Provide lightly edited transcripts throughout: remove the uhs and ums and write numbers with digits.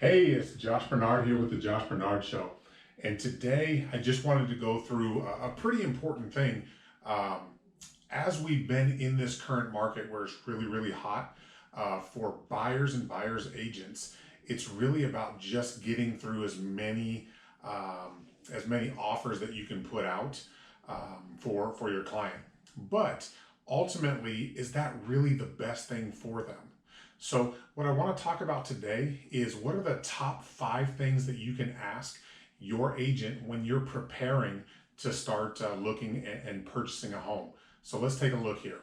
Hey, it's Josh Barnard here with the Josh Barnard Show. And today I just wanted to go through a pretty important thing. Um, as we've been in this current market where it's really, really hot for buyers and buyers agents, it's really about just getting through as many offers that you can put out for your client. But ultimately, is that really the best thing for them? So, what I want to talk about today is what are the top 5 things that you can ask your agent when you're preparing to start looking and purchasing a home. So, let's take a look here.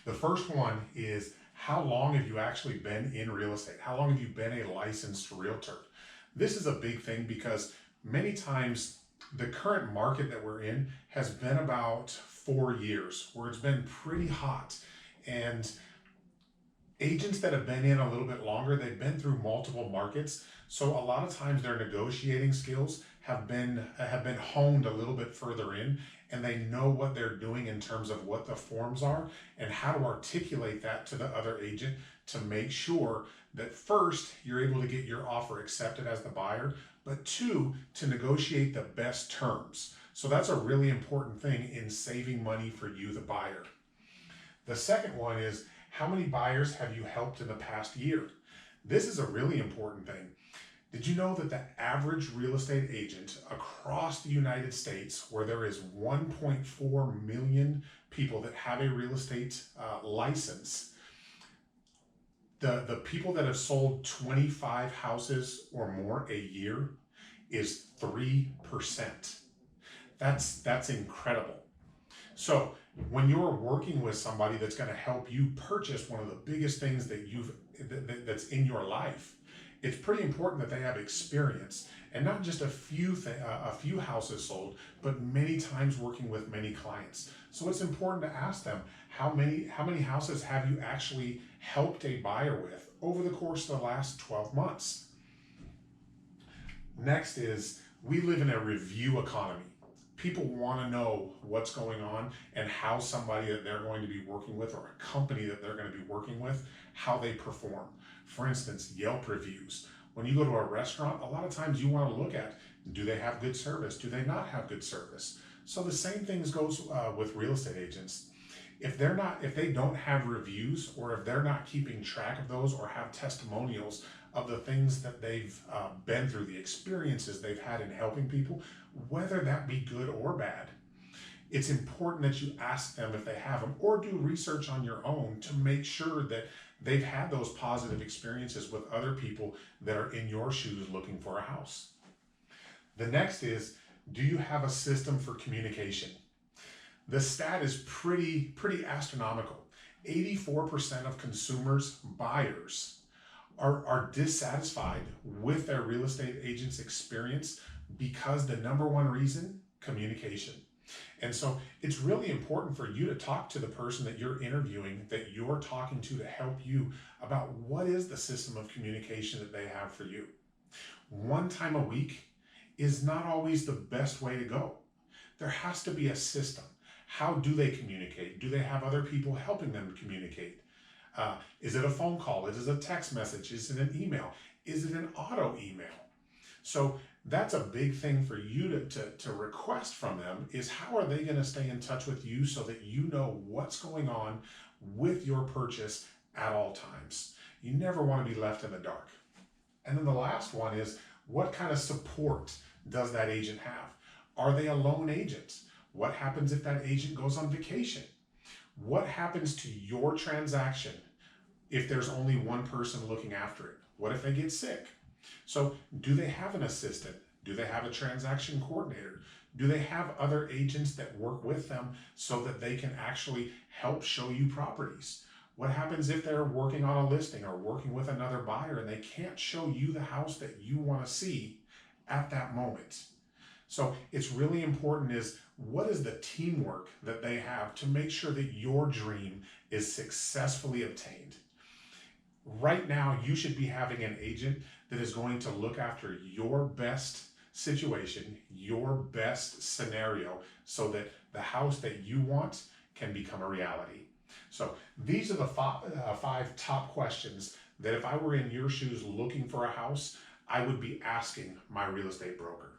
The first one is, how long have you actually been in real estate? How long have you been a licensed realtor? This is a big thing because many times the current market that we're in has been about 4 years where it's been pretty hot. And agents that have been in a little bit longer, they've been through multiple markets. So a lot of times their negotiating skills have been honed a little bit further in, and they know what they're doing in terms of what the forms are and how to articulate that to the other agent to make sure that first you're able to get your offer accepted as the buyer, but two, to negotiate the best terms. So that's a really important thing in saving money for you, the buyer. The second one is, how many buyers have you helped in the past year? This is a really important thing. Did you know that the average real estate agent across the United States, where there is 1.4 million people that have a real estate license, the people that have sold 25 houses or more a year is 3%. That's incredible. So when you're working with somebody that's going to help you purchase one of the biggest things that's in your life, it's pretty important that they have experience and not just a few houses sold, but many times working with many clients. So it's important to ask them, how many houses have you actually helped a buyer with over the course of the last 12 months? Next is, we live in a review economy. People want to know what's going on and how somebody that they're going to be working with, or a company that they're going to be working with, how they perform. For instance, Yelp reviews. When you go to a restaurant, a lot of times you want to look at, do they have good service? Do they not have good service? So the same things goes with real estate agents. If they don't have reviews, or if they're not keeping track of those or have testimonials of the things that they've been through, the experiences they've had in helping people, whether that be good or bad, it's important that you ask them if they have them, or do research on your own to make sure that they've had those positive experiences with other people that are in your shoes looking for a house. The next is, do you have a system for communication? The stat is pretty astronomical. 84% of consumers, buyers, are dissatisfied with their real estate agent's experience because the number one reason, communication. And so it's really important for you to talk to the person that you're interviewing, that you're talking to help you, about what is the system of communication that they have for you. One time a week is not always the best way to go. There has to be a system. How do they communicate? Do they have other people helping them communicate? Is it a phone call? Is it a text message? Is it an email? Is it an auto email? So that's a big thing for you to request from them, is how are they going to stay in touch with you so that you know what's going on with your purchase at all times. You never want to be left in the dark. And then the last one is, what kind of support does that agent have? Are they a lone agent? What happens if that agent goes on vacation? What happens to your transaction if there's only one person looking after it? What if they get sick? So do they have an assistant? Do they have a transaction coordinator? Do they have other agents that work with them so that they can actually help show you properties? What happens if they're working on a listing or working with another buyer and they can't show you the house that you want to see at that moment? So it's really important is, what is the teamwork that they have to make sure that your dream is successfully obtained? Right now, you should be having an agent that is going to look after your best situation, your best scenario, so that the house that you want can become a reality. So these are the five top questions that if I were in your shoes looking for a house, I would be asking my real estate broker.